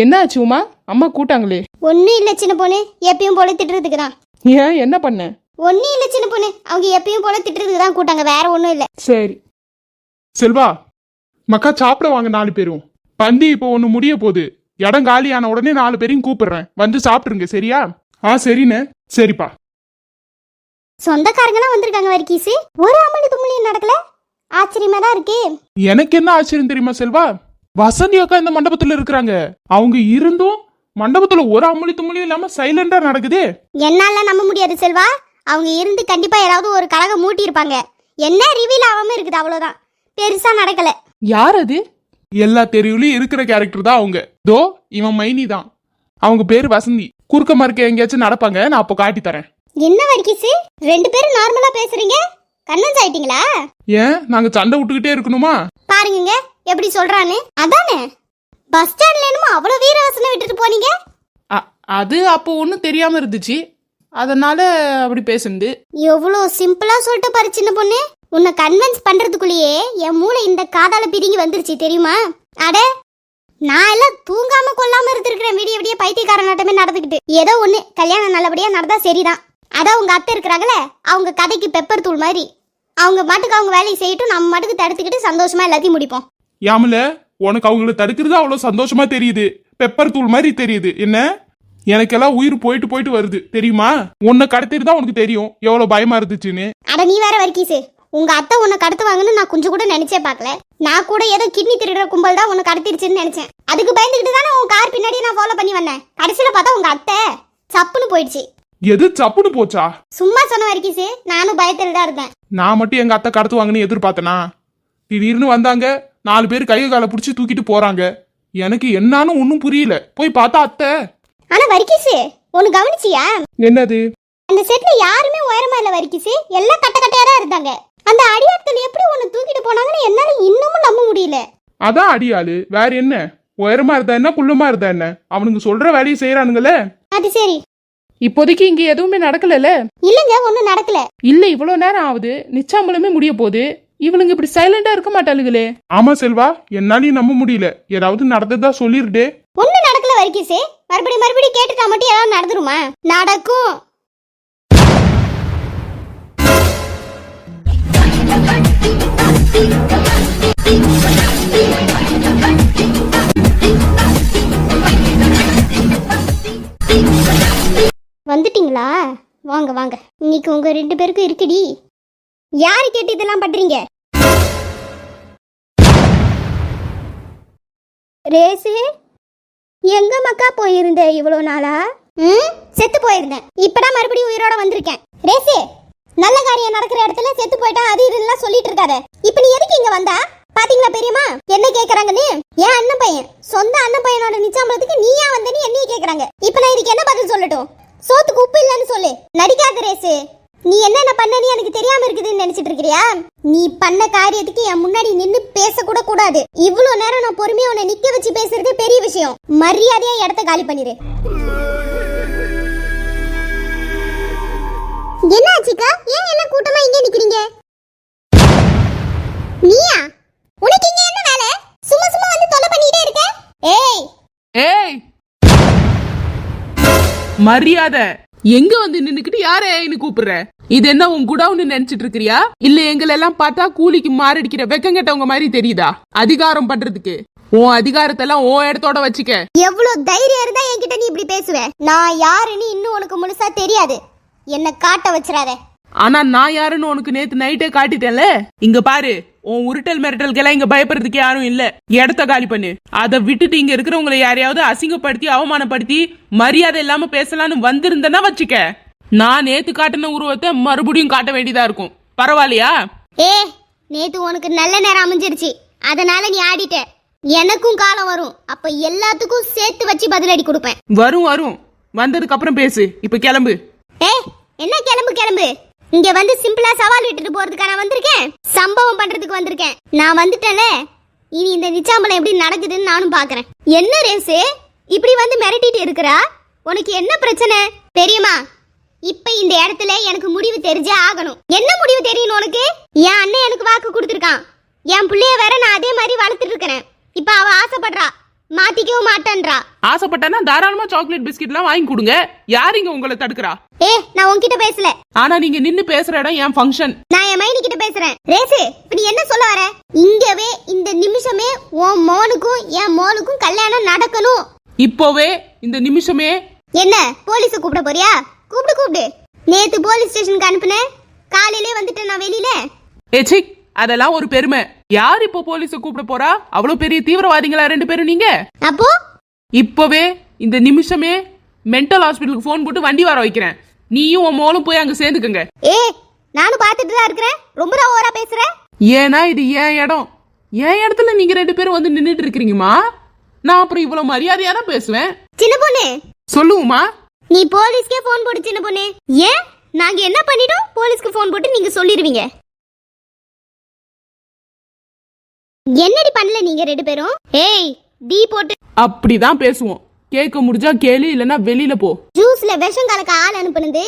என்ன ஆச்சு உமா? அம்மா கூட்டாங்களே. ஒன்னும் இல்ல சின்ன பொண்ணு, எப்பயும் போல திட்டுறதுக்கு தான். ஏன், என்ன பண்ண? ஒன்னும் இல்ல சின்ன பொண்ணு, அவங்க எப்பயும் போல திட்டுறதுக்கு தான் கூட்டாங்க, வேற ஒன்னும் இல்ல. சரி செல்வா, மக்கா சாப்பிட வாங்க 4 பேரும். பந்தி இப்போ ஒண்ணு முடிய போகுது. இடம் காலியான உடனே 4 பேரையும் கூப்பிடுறேன், வந்து சாப்பிட்டுருங்க. சரியா? சரிண்ணே. சரிப்பா. சொந்தக்காரங்களாம் வந்திருக்காங்க வர்க்கீஸ். ஒரு அமளி தும்முலியும் நடக்கல, ஆச்சரியமா தான் இருக்கு. எனக்கு என்ன ஆச்சரியம் தெரியுமா செல்வா? வசந்தி அக்கா இந்த மண்டபத்துல இருக்கிறாங்க. அவங்க இருந்தும் மண்டபத்துல ஒரு அமளி தும்முலியும் இல்லாம சைலண்டா நடக்குதே. என்னால நம்ப முடியாது செல்வா. அவங்க இருந்து கண்டிப்பா ஏதாவது ஒரு கலகம் மூட்டி இருப்பாங்க. என்ன ரிவீல் ஆகாம இருக்குது, அவ்வளவுதான். பெருசா நடக்கல. யார் அது? எல்லா தெருவுலயும் இருக்கிற கேரக்டர் தான் அவங்க. தோ இவன் மைனி தான். அவங்க பேரு வசந்தி. குறுக்க மறுக்க எங்கேயாச்சும் நடப்பாங்க, நான் அப்போ காட்டி தரேன். என்ன வர்க்கீஸ், 2 பேரும் நார்மலா பேசுறீங்க, கண்ணன்ஸ் ஆயிட்டீங்களா? ஏன் நாங்க சண்டை விட்டுக்கிட்டே இருக்கணுமா? பாருங்க எப்படி சொல்றான்னு. அதானே பஸ் ஸ்டாண்ட்ல என்னமோ அவ்வளவு வீரவாசனை விட்டுட்டு போனீங்க. அது அப்போ ஒன்றும் தெரியாம இருந்துச்சு, அதனால அப்படி பேசுனது. எவ்வளவு சிம்பிளா சொல்லிட்டு பாரு சின்ன பொண்ணு. உன்னை கன்வின்ஸ் பண்றதுக்குள்ளேயே என் மூளை இந்த காதால பிரிங்கி வந்துருச்சு தெரியுமா? அட, நான் எல்லாம் தூங்காம கொல்லாம இருந்திருக்கிறேன், விடிய விடிய பைத்தியக்கார நாட்டமே நடந்துக்கிட்டு. ஏதோ ஒண்ணு, கல்யாணம் நல்லபடியா நடந்தா சரிதான். அதான் உங்க அத்தை இருக்கிறாங்களே, அவங்க கதைக்கு பெப்பர் தூள் மாதிரி. அவங்க மாட்டுக்கு அவங்க வேலையை செய்யட்டும், நம்ம மாட்டுக்கு தடுத்துக்கிட்டு சந்தோஷமா எல்லாத்தையும் முடிப்போம். யாமல, உனக்கு அவங்கள தடுக்கிறது அவ்வளவு சந்தோஷமா தெரியுது, பெப்பர் தூள் மாதிரி தெரியுது. என்ன, எனக்கெல்லாம் உயிர் போயிட்டு போயிட்டு வருது தெரியுமா? உன்னை கடத்திட்டு தான் உனக்கு தெரியும் எவ்வளவு பயமா இருந்துச்சுன்னு. அட நீ வேற வர்க்கீஸ், உங்க அத்தை உன்னை கடத்துவாங்கன்னு நான் கொஞ்சம் கூட நினைச்சே பார்க்கல. நான் கூட ஏதோ கிட்னி திருடுற கும்பல் தான் உன்னை கடத்திடுச்சுன்னு நினைச்சேன். அதுக்கு பயந்துக்கிட்டு தானே உன் கார் பின்னாடியே நான் ஃபாலோ பண்ணி வந்தேன். கடைசியில பார்த்தா உங்க அத்தை சப்புன்னு போயிடுச்சு. எது சப்புன்னு போச்சா? சும்மா சொன்ன வர்க்கீஸ், நானும் பயத்தில் தான் இருந்தேன். நான் மட்டும் எங்க அத்தை கடத்துவாங்கன்னு எதிர்பார்த்தனா? திடீர்னு வந்தாங்க, 4 பேர் கையை காலை பிடிச்சி தூக்கிட்டு போறாங்க. எனக்கு என்னான்னு ஒன்னும் புரியல. போய் பார்த்தா அத்தை. ஆனா வர்க்கீஸ், ஒன்னு கவனிச்சியா? என்னது? அந்த செட்ல யாருமே உயரமா இல்ல வர்க்கீஸ், எல்லாம் கட்ட கட்டையா தான் இருந்தாங்க. அந்த அடியாட்கள் எப்படி ஒன்னு தூக்கிட்டு போனாங்கன்னு என்னால இன்னமும் நம்ப முடியல. அதான் அடியாளு, வேற என்ன? உயரமா இருந்தா என்ன, குள்ளமா இருந்தா என்ன, அவனுங்க சொல்ற வேலையை செய்யறானுங்களே. அது சரி. இப்போதைக்கு இங்க எதுவுமே நடக்கலல? இல்லங்க, ஒன்னும் நடக்கல. இல்ல, இவ்வளவு நேரம் ஆகுது, நிச்சாம்பலமே முடிய போகுது. இவனுங்க இப்படி சைலண்டா இருக்க மாட்டாளுங்களே. ஆமா செல்வா, என்னாலையும் நம்ப முடியல. ஏதாவது நடந்ததா சொல்லிருடே. ஒன்னும் நடக்கல வர்க்கீஸ். மறுபடியும் கேட்டுட்டா மட்டும் ஏதாவது நடந்துருமா? நடக்கும். வந்துட்டீங்களா? வாங்க வாங்க, இன்னைக்கு உங்க 2 பேருக்கும் இருக்குடி. யாரு கேட்டு இதெல்லாம் பண்றீங்க? ரேசு, எங்க மக்கா போயிருந்த இவ்வளவு நாளா? செத்து போயிருந்தேன், இப்பதான் மறுபடியும் உயிரோட வந்திருக்கேன். ரேசு, நல்ல காரியம் நடக்கிற இடத்துல செத்து போயிட்டா அது இதெல்லாம் சொல்லிட்டு இருக்காரு. இப்ப நீ எதுக்கு இங்க வந்தா? பாத்தீங்களா பெரியம்மா என்ன கேக்குறாங்கன்னு? என் அண்ணன் பையன், சொந்த அண்ணன் பையனோட நிச்சாம்பலத்துக்கு நீயா வந்தேன்னு என்னைய கேக்குறாங்க. இப்ப நான் இதுக்கு என்ன பதில் சொல்லட்டும்? சோத்துக்கு உப்பு இல்லன்னு சொல்லு. நடிக்காத ரேசு. நீ என்னென்ன பண்ணன்னு எனக்கு தெரியாம இருக்குதுன்னு நினைச்சிட்டு இருக்கிறியா? நீ பண்ண காரியத்துக்கு என் முன்னாடி நின்னு பேச கூட கூடாது. இவ்வளவு நேரம் நான் பொறுமையா உன்னை நிக்க வச்சு பேசுறது பெரிய விஷயம். மரியாதையா இடத்த காலி பண்ணிரு. என்ன ஆச்சுக்கா? ஏன் என்ன கூட்டமா இங்க நிக்கிறீங்க? நீயா? உனக்கு இங்க என்ன வேலை? சும்மா சும்மா வந்து தொலை பண்ணிட்டே இருக்க. ஏய் ஏய், மரியாதை. எங்க வந்து நின்னுக்கிட்டு யார ஏன்னு கூப்பிடுற? இது என்ன உன் குடவுன்னு நினைச்சிட்டு இருக்கிறியா? இல்ல எங்களெல்லாம் பார்த்தா கூலிக்கு மாரடிக்கிற வெக்கங்கட்டவங்க மாதிரி தெரியுதா? அதிகாரம் பண்றதுக்கு உன் அதிகாரத்தெல்லாம் உன் இடத்தோட வச்சுக்க. எவ்வளவு தைரியம் இருந்தா என்கிட்ட நீ இப்படி பேசுவ? நான் யாருன்னு இன்னும் உனக்கு முழுசா தெரியாது. என்ன காட்ட வச்சிராத. ஆனா நான் யாருன்னு உனக்கு நேத்து நைட்டே காட்டிட்டேன்ல. இங்க பாரு, உன் உருட்டல் மிரட்டலுக்கெல்லாம் இங்க பயப்படுறதுக்கு யாரும் இல்ல. இடத்த காலி பண்ணு. அதை விட்டுட்டு இங்க இருக்கிறவங்களை யாரையாவது அசிங்கப்படுத்தி அவமானப்படுத்தி மரியாதை இல்லாம பேசலான்னு வந்திருந்தனா வச்சுக்க, நான் நேத்து காட்டின உருவத்தை மறுபடியும் காட்ட வேண்டியதா இருக்கும். பரவாயில்லையா? நேத்து உனக்கு நல்ல நேரம் அமைஞ்சிருச்சு, அதனால நீ ஆடிட்ட. எனக்கும் காலம் வரும், அப்ப எல்லாத்துக்கும் சேர்த்து வச்சு பதிலடி கொடுப்பேன். வரும் வரும், வந்ததுக்கு அப்புறம் பேசு. இப்ப கிளம்பு. என்ன கிளம்பு கிளம்பு? இங்க வந்து சிம்பிளா சவால் விட்டுட்டு போறதுக்கா நான் வந்திருக்கேன்? சம்பவம் பண்றதுக்கு வந்திருக்கேன். நான் வந்துட்டேன்ல, இனி இந்த நிச்சாம்பலம் எப்படி நடக்குதுன்னு நானும் பாக்குறேன். என்ன ரேசு இப்படி வந்து மிரட்டிட்டு இருக்கிறா? உனக்கு என்ன பிரச்சனை? பெரியம்மா, இப்ப இந்த இடத்துல எனக்கு முடிவு தெரிஞ்சே ஆகணும். என்ன முடிவு தெரியணும் உனக்கு? என் அண்ணன் எனக்கு வாக்கு கொடுத்துருக்கான். என் பிள்ளைய வேற நான் அதே மாதிரி வளர்த்துட்டு இருக்கிறேன். இப்ப அவ ஆசைப்படுறா, மாத்திக்கவும் மாட்டேன்றா. ஆசைப்பட்டானா தாராளமா சாக்லேட் பிஸ்கெட்லாம் வாங்கி கொடுங்க. யார் இங்க உங்களை தடுக்கிறா? நான் உன்கிட்ட பேசல. ஆனா நீங்க நின்னு பேசுற இடம் என் ஃபங்க்ஷன். நான் என் மைனி கிட்ட பேசுறேன். ரேசு, இப்ப நீ என்ன சொல்ல வர? இங்கவே இந்த நிமிஷமே உன் மோனுக்கும் என் மோனுக்கும் கல்யாணம் நடக்கணும். இப்போவே இந்த நிமிஷமே. என்ன போலீஸ கூப்பிட போறியா? கூப்பிடு. நேத்து போலீஸ் ஸ்டேஷனுக்கு அனுப்புனேன், காலையிலே வந்துட்டேன் நான் வெளியில. ஏச்சி, அதெல்லாம் ஒரு பெருமை. யார் இப்போ போலீஸ கூப்பிட போறா? அவ்வளவு பெரிய தீவிரவாதிகளா 2 பேரும் நீங்க? அப்போ இப்பவே இந்த நிமிஷமே மென்டல் ஹாஸ்பிட்டலுக்கு போன் போட்டு வண்டி வர வைக்கிறேன். நீயும் உன் மோளும் போய் அங்க சேர்ந்துக்கங்க. நானும் பார்த்துட்டு தான் இருக்கிறேன். ரொம்ப ஓவரா பேசுற. ஏன்னா இது என் இடம். என் இடத்துல நீங்க 2 பேரும் வந்து நின்னுட்டு இருக்கீங்கம்மா. நான் அப்புறம் இவ்வளவு மரியாதையான பேசுவேன். சின்ன பொண்ணு சொல்லுவோமா? நீ போலீஸ்க்கே போன் போட்டு சின்ன பொண்ணு. ஏன் நாங்க என்ன பண்ணிட்டோம்? போலீஸ்க்கு போன் போட்டு நீங்க சொல்லிடுவீங்க. என்னடி பண்ணல நீங்க 2 பேரும்? டீ போட்டு அப்படிதான் பேசுவோம். கேட்க முடிஞ்சா கேளு, இல்லனா வெளியில போ. ஜூஸ்ல விஷம் கலக்க ஆள் அனுப்புனது,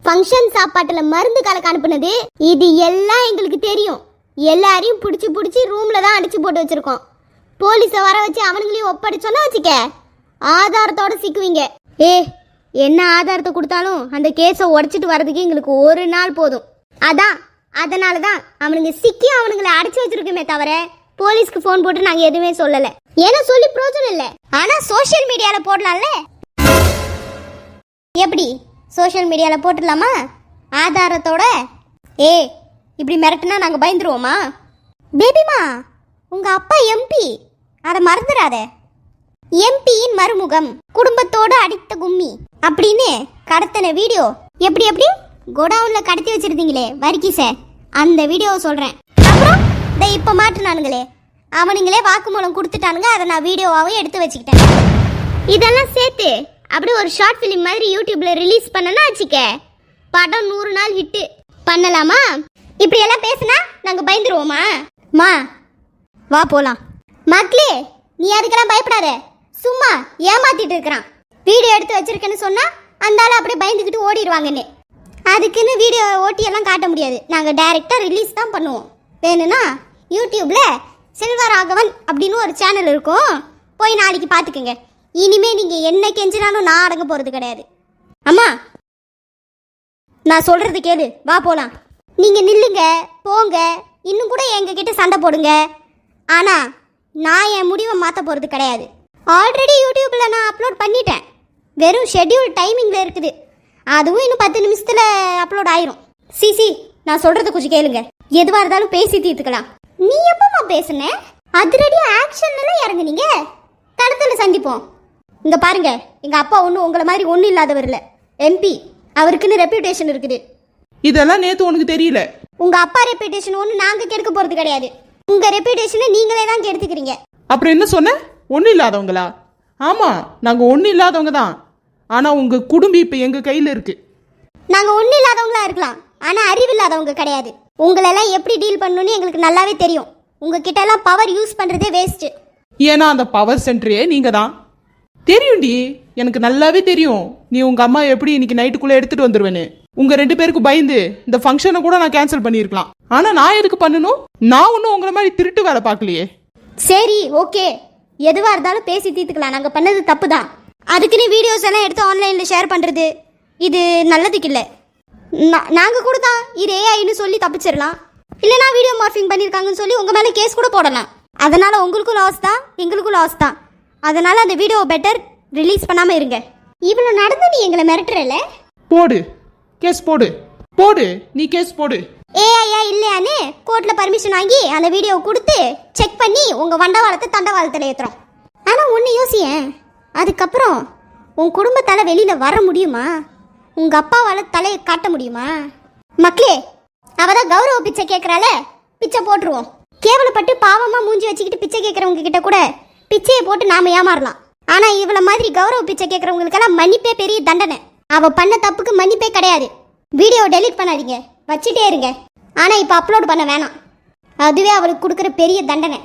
ஃபங்க்ஷன் சாப்பாட்டுல மருந்து கலக்க அனுப்புனது, இது எல்லாம் எங்களுக்கு தெரியும். எல்லாரையும் புடிச்சு ரூம்ல தான் அடிச்சு போட்டு வச்சிருக்கோம். போலீஸ வர வச்சு அவனுங்களையும் ஒப்படைச்சோன்னா வச்சுக்க, ஆதாரத்தோட சிக்குவீங்க. என்ன ஆதாரத்தை கொடுத்தாலும் அந்த கேஸை உடைச்சிட்டு வர்றதுக்கு எங்களுக்கு 1 நாள் போதும். அதனாலதான் அவனுங்க சிக்கி அவனுங்களை அடைச்சு வச்சிருக்கோமே தவிர போலீஸ்க்கு போன் போட்டு நாங்க எதுவுமே சொல்லல. ஏன்னா சொல்லி பிரோஜனம் இல்ல. ஆனா சோஷியல் மீடியால போடலாம்ல. எப்படி சோஷியல் மீடியால போட்டுடலாமா ஆதாரத்தோட? இப்படி மிரட்டுனா நாங்க பயந்துருவோமா? பேபிமா, உங்க அப்பா எம்பி, அதை மறந்துடாத. எம்பியின் மருமுகம், குடும்பத்தோடு அடித்த கும்மி அப்படின்னு கடத்தின வீடியோ எப்படி கோடவுன்ல கடத்தி வச்சிருந்தீங்களே வரிக்கிச, அந்த வீடியோவை சொல்றேன். அப்புறம் இப்ப மாட்டுனானுங்களே, அவனுங்களே வாக்குமூலம் கொடுத்துட்டானுங்க. அதை நான் வீடியோவாவே எடுத்து வச்சுக்கிட்டேன். இதெல்லாம் சேர்த்து அப்படியே ஒரு ஷார்ட் ஃபிலிம் மாதிரி யூடியூப்ல ரிலீஸ் பண்ணனா வச்சுக்க, படம் 100 நாள் ஹிட்டு பண்ணலாமா? இப்படி எல்லாம் பேசினா நாங்க பயந்துருவோமா? வா போலாம். மக்களே, நீ அதுக்கெல்லாம் பயப்படாத. சும்மா ஏமாத்திட்டு இருக்கிறான். வீடியோ எடுத்து வச்சிருக்கேன்னு சொன்னா அந்த ஆளு அப்படியே பயந்துக்கிட்டு ஓடிடுவாங்கன்னு. அதுக்குன்னு வீடியோ ஓட்டி எல்லாம் காட்ட முடியாது. நாங்க டைரக்டா ரிலீஸ் தான் பண்ணுவோம். வேணும்னா யூடியூப்ல செல்வராகவன் அப்படின்னு ஒரு சேனல் இருக்கும், போய் நாளைக்கு பாத்துக்கோங்க. இனிமே நீங்க என்ன கெஞ்சினாலும் நான் அடங்க போறது கிடையாது. அம்மா, நான் சொல்றது கேளு, வா போலாம். நீங்க நில்லுங்க, போங்க, இன்னும் கூட எங்க கிட்ட சண்டை போடுங்க. ஆனா நான் என் முடிவை மாத்த போறது கிடையாது. ஆல்ரெடி யூடியூப்ல நான் அப்லோட் பண்ணிட்டேன். வெறும் ஷெட்யூல் டைமிங்ல இருக்குது. அதுவும் இன்னும் 10 நிமிஷத்துல அப்லோட் ஆயிரும். சிசி, நான் சொல்றது கொஞ்சம் கேளுங்க. எதுவா இருந்தாலும் பேசி தீர்த்துக்கலாம். நீ எப்பமா பேசுன? அதிரடியா ஆக்ஷன் எல்லாம் இறங்குனீங்க. தடத்துல சந்திப்போம். இங்க பாருங்க, எங்க அப்பா ஒன்றும் உங்களை மாதிரி ஒன்றும் இல்லாதவர் இல்லை. எம்பி, அவருக்குன்னு ரெப்யூட்டேஷன் இருக்குது. இதெல்லாம் நேத்து உனக்கு தெரியல. உங்க அப்பா ரெப்யூட்டேஷன் ஒன்று நாங்க கெடுக்க போறது கிடையாது. உங்க ரெப்யூட்டேஷனை நீங்களே தான் கெடுத்துக்கிறீங்க. அப்புறம் என்ன சொன்ன? ஒன்றும் இல்லாதவங்களா? ஆமா, நாங்க ஒன்றும் இல்லாதவங்க தான். ஆனா உங்க குடும்பம் இப்ப எங்க கையில இருக்கு. நாங்க ஒன்றும் இல்லாதவங்களா இருக்கலாம், ஆனா அறிவில்லாதவங்க கிடையாது. உங்களெல்லாம் எப்படி டீல் பண்ணணும்னு எங்களுக்கு நல்லாவே தெரியும். உங்ககிட்ட எல்லாம் பவர் யூஸ் பண்றதே வேஸ்ட். ஏன்னா அந்த பவர் சென்டரே நீங்க தான். தெரியும்டி, எனக்கு நல்லாவே தெரியும். நீ உங்க அம்மா எப்படி இன்னைக்கு நைட்டுக்குள்ள எடுத்துட்டு வந்துருவேன்னு. உங்க 2 பேருக்கு பயந்து இந்த ஃபங்க்ஷனை கூட நான் கேன்சல் பண்ணிருக்கலாம். ஆனா நான் எதுக்கு பண்ணணும்? நான் ஒன்னும் உங்களை மாதிரி திருட்டு வேலை பார்க்கலையே. சரி, ஓகே, எதுவா இருந்தாலும் பேசி தீர்த்துக்கலாம். நாங்க பண்ணது தப்பு தான். அதுக்குன்னு வீடியோஸ் எல்லாம் எடுத்து ஆன்லைன்ல ஷேர் பண்றது இது நல்லதுக்கு இல்லை. நாங்க கூட தான் இது ஏஐன்னு சொல்லி தப்பிச்சிடலாம். இல்லைனா வீடியோ மார்ஃபிங் பண்ணியிருக்காங்கன்னு சொல்லி உங்க மேல கேஸ் கூட போடலாம். அதனால உங்களுக்கும் லாஸ் தான், எங்களுக்கும் லாஸ் தான். அதனால அந்த வீடியோ பெட்டர் ரிலீஸ் பண்ணாம இருங்க. இவ்வளவு நடந்து நீ எங்களை மிரட்டுறல. போடு, கேஸ் போடு, போடு, நீ கேஸ் போடு. ஏஐயா இல்லையான்னு கோர்ட்ல பர்மிஷன் வாங்கி அந்த வீடியோ கொடுத்து செக் பண்ணி உங்க வண்டவாளத்தை தண்டவாளத்தில் ஏத்துறோம். ஆனா ஒன்னு யோசியேன், அதுக்கப்புறம் உன் குடும்பத்தால வெளியில வர முடியுமா? உங்க அப்பாவால தலையை காட்ட முடியுமா? மக்களே, அவதான் கௌரவ பிச்சை கேட்கறால, பிச்சை போட்டுருவோம். கேவலப்பட்டு பாவமா மூஞ்சி வச்சுக்கிட்டு பிச்சை கேட்கறவங்க கிட்ட கூட பிச்சையை போட்டு நாம ஏமாறலாம். ஆனா இவள மாதிரி கௌரவ பிச்சை கேட்கறவங்களுக்கெல்லாம் மன்னிப்பே பெரிய தண்டனை. அவ பண்ண தப்புக்கு மன்னிப்பே கிடையாது. வீடியோ டெலீட் பண்ணாதீங்க, வச்சுட்டே இருங்க. ஆனா இப்ப அப்லோட் பண்ண வேணாம். அதுவே அவளுக்கு கொடுக்குற பெரிய தண்டனை.